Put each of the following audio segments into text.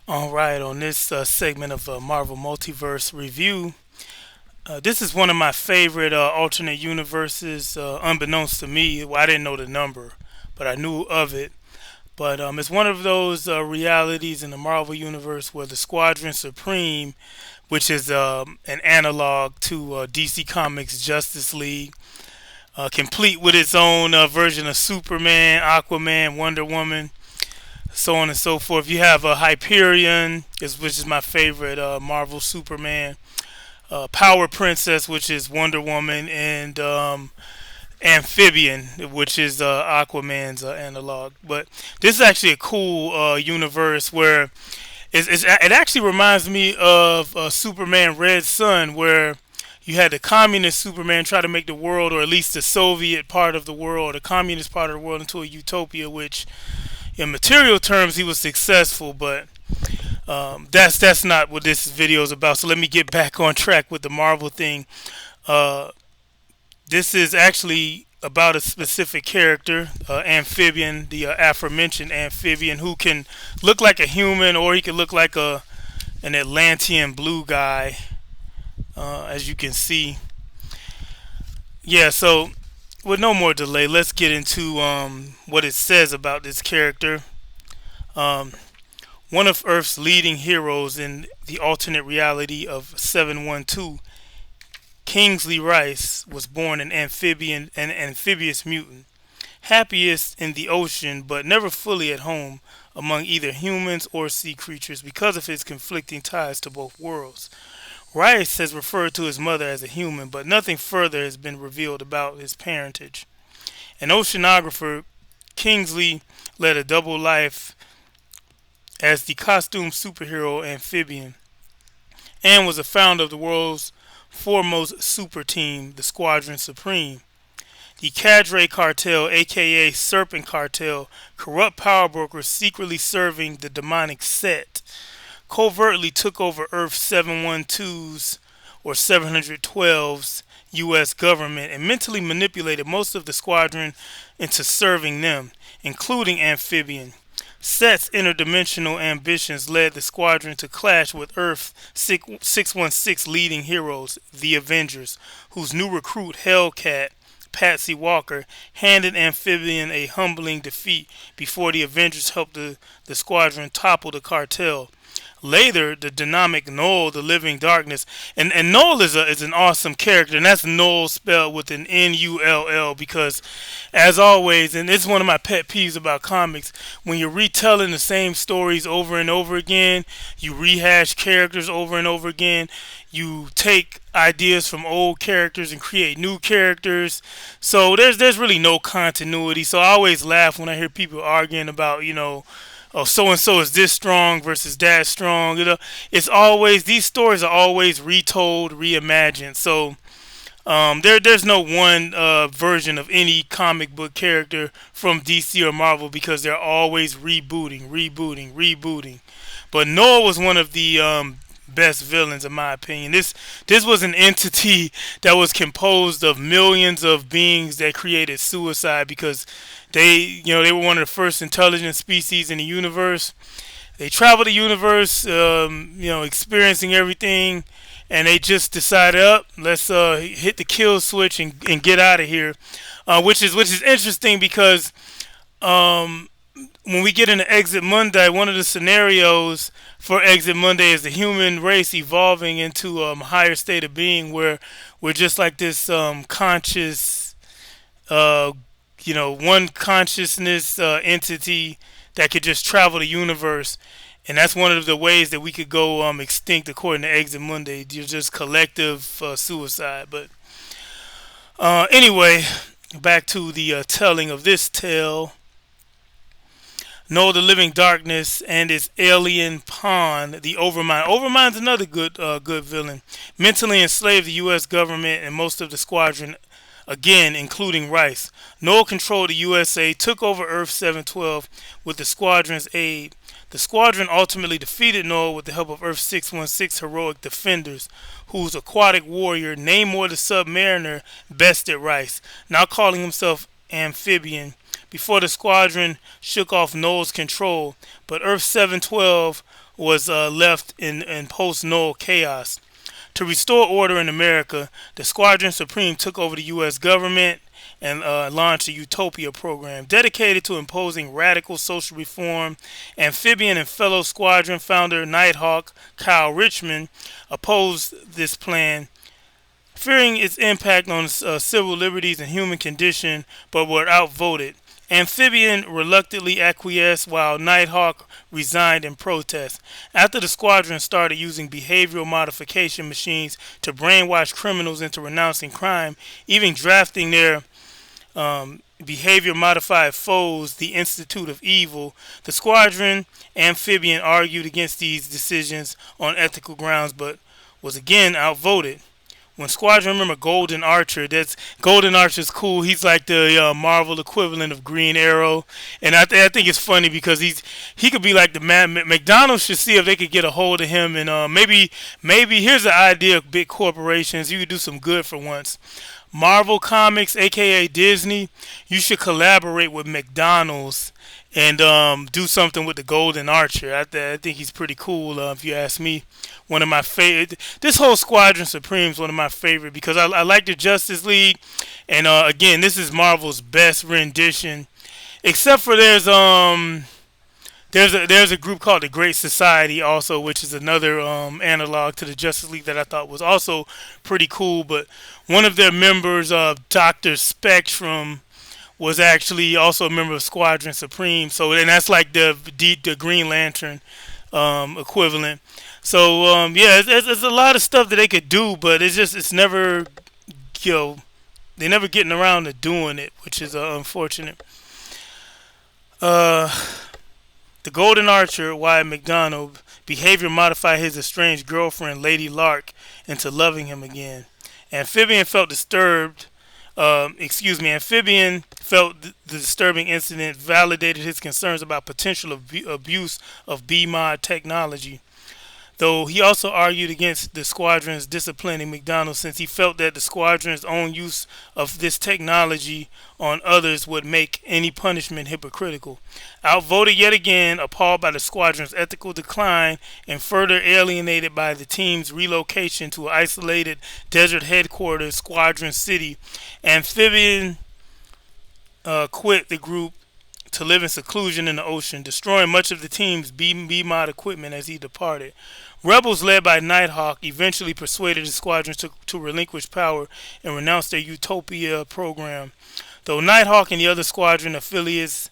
All right, on this segment of Marvel Multiverse review, this is one of my favorite alternate universes. Unbeknownst to me, well, I didn't know the number, but I knew of it. But it's one of those realities in the Marvel universe where the Squadron Supreme, which is an analog to DC Comics Justice League, complete with its own version of Superman, Aquaman, Wonder Woman, so on and so forth. You have a Hyperion, which is my favorite Marvel Superman, Power Princess, which is Wonder Woman, and Amphibian, which is Aquaman's analog. But this is actually a cool universe where it actually reminds me of Superman Red Sun, where you had the communist Superman try to make the world, or at least the Soviet part of the world, the communist part of the world, into a utopia, which in material terms he was successful, but that's not what this video is about. So let me get back on track with the Marvel thing. Uh, this is actually about a specific character, Amphibian, the aforementioned Amphibian, who can look like a human or he can look like an Atlantean blue guy, as you can see. Yeah, so with no more delay, let's get into what it says about this character. Um, One of Earth's leading heroes in the alternate reality of 712, Kingsley Rice was born an amphibious mutant, happiest in the ocean but never fully at home among either humans or sea creatures because of his conflicting ties to both worlds. Rice has referred to his mother as a human, but nothing further has been revealed about his parentage. An oceanographer, Kingsley led a double life as the costumed superhero Amphibian and was a founder of the world's foremost super team, the Squadron Supreme. The Cadre Cartel, aka Serpent Cartel, corrupt power brokers secretly serving the demonic Set, covertly took over Earth 712's or 712's U.S. government and mentally manipulated most of the squadron into serving them, including Amphibian. Set's interdimensional ambitions led the squadron to clash with Earth 616 leading heroes, the Avengers, whose new recruit Hellcat, Patsy Walker, handed Amphibian a humbling defeat before the Avengers helped the squadron topple the cartel. Later, the dynamic Noel, the Living Darkness, and Noel is an awesome character, and that's Noel spelled with an Null, because, as always, and it's one of my pet peeves about comics, when you're retelling the same stories over and over again, you rehash characters over and over again, you take ideas from old characters and create new characters. So there's really no continuity. So I always laugh when I hear people arguing about, oh, so and so is this strong versus that strong. It's always, these stories are always retold, reimagined. So there's no one version of any comic book character from DC or Marvel because they're always rebooting. But Noah was one of the best villains in my opinion. This was an entity that was composed of millions of beings that created suicide because they were one of the first intelligent species in the universe. They traveled the universe, experiencing everything, and they just decided, up, let's hit the kill switch and get out of here, which is interesting because um, when we get into Exit Monday, one of the scenarios for Exit Monday is the human race evolving into a higher state of being where we're just like this conscious, uh, one consciousness entity that could just travel the universe. And that's one of the ways that we could go extinct according to Exit Monday. You're just collective suicide. But anyway, back to the telling of this tale. Know the Living Darkness and its alien pawn, the Overmind. Overmind's another good villain. Mentally enslaved the U.S. government and most of the squadron, again including Rice. Noel controlled the USA, took over Earth 712 with the squadron's aid. The squadron ultimately defeated Noel with the help of Earth 616 heroic defenders, whose aquatic warrior, Namor the Submariner, bested Rice, now calling himself Amphibian, before the squadron shook off Null's control, but Earth 712 was left in post Null chaos. To restore order in America, the Squadron Supreme took over the U.S. government and launched a Utopia program dedicated to imposing radical social reform. Amphibian and fellow Squadron founder Nighthawk Kyle Richmond opposed this plan, fearing its impact on civil liberties and human condition, but were outvoted. Amphibian reluctantly acquiesced while Nighthawk resigned in protest. After the squadron started using behavioral modification machines to brainwash criminals into renouncing crime, even drafting their behavior modified foes, the Institute of Evil, the squadron Amphibian argued against these decisions on ethical grounds but was again outvoted. When Squadron, remember Golden Archer? That's Golden Archer's cool. He's like the Marvel equivalent of Green Arrow, and I think it's funny because he could be like the man. McDonald's should see if they could get a hold of him, and maybe here's the idea of big corporations. You could do some good for once. Marvel Comics, aka Disney, you should collaborate with McDonald's and do something with the Golden Archer. I think he's pretty cool, if you ask me. One of my favorite. This whole Squadron Supreme is one of my favorite because I like the Justice League, and again, this is Marvel's best rendition. Except for there's a group called the Great Society also, which is another analog to the Justice League that I thought was also pretty cool. But one of their members, Doctor Spectrum, was actually also a member of Squadron Supreme. So, and that's like the Green Lantern equivalent. So yeah, it's a lot of stuff that they could do, but it's never, they're never getting around to doing it, which is unfortunate. Uh, the Golden Archer, Wyatt McDonald, behavior modified his estranged girlfriend Lady Lark into loving him again. Amphibian felt disturbed. Amphibian felt the disturbing incident validated his concerns about potential abuse of B-mod technology. Though he also argued against the squadron's disciplining McDonald since he felt that the squadron's own use of this technology on others would make any punishment hypocritical. Outvoted yet again, appalled by the squadron's ethical decline, and further alienated by the team's relocation to an isolated desert headquarters, Squadron City, Amphibian quit the group to live in seclusion in the ocean, destroying much of the team's B-mod equipment as he departed. Rebels led by Nighthawk eventually persuaded the squadron to relinquish power and renounce their Utopia program, though Nighthawk and the other squadron affiliates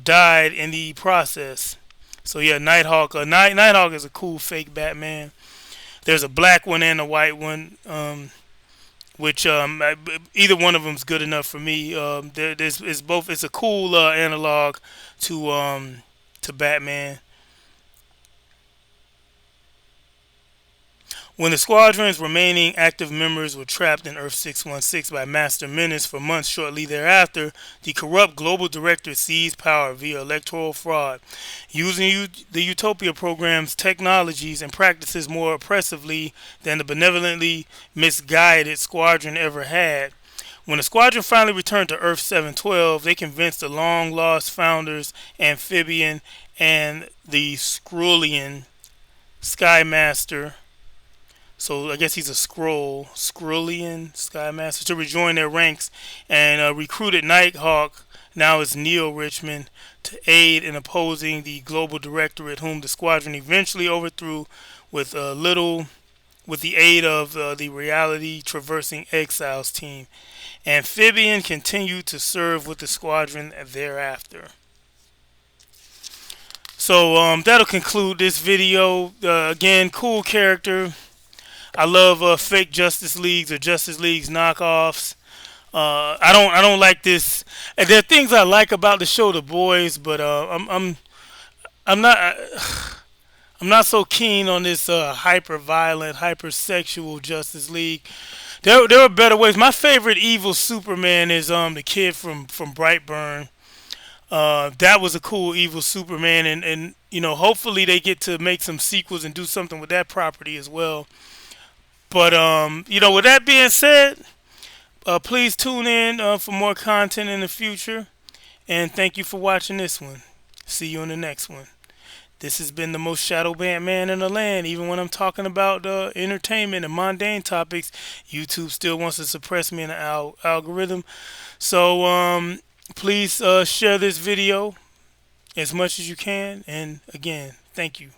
died in the process. So yeah, Nighthawk. Nighthawk is a cool fake Batman. There's a black one and a white one. Which either one of them is good enough for me. It's both. It's a cool analog to Batman. When the squadron's remaining active members were trapped in Earth 616 by Master Menace for months shortly thereafter, the corrupt global director seized power via electoral fraud, using the Utopia program's technologies and practices more oppressively than the benevolently misguided squadron ever had. When the squadron finally returned to Earth 712, they convinced the long-lost founders, Amphibian and the Skrullian Skymaster, so I guess he's a Skrullian Skymaster, to rejoin their ranks, and recruited Nighthawk, now it's Neil Richmond, to aid in opposing the global directorate, whom the squadron eventually overthrew with the aid of the Reality Traversing Exiles team. Amphibian continued to serve with the squadron thereafter. So that'll conclude this video. Again, cool character. I love fake Justice Leagues or Justice Leagues knockoffs. I don't like this. And there are things I like about the show The Boys, but I'm not I'm not so keen on this hyper violent, hyper sexual Justice League. There are better ways. My favorite evil Superman is the kid from Brightburn. That was a cool evil Superman, and hopefully they get to make some sequels and do something with that property as well. But with that being said, please tune in for more content in the future. And thank you for watching this one. See you in the next one. This has been the most shadow banned man in the land. Even when I'm talking about entertainment and mundane topics, YouTube still wants to suppress me in the algorithm. So please share this video as much as you can. And again, thank you.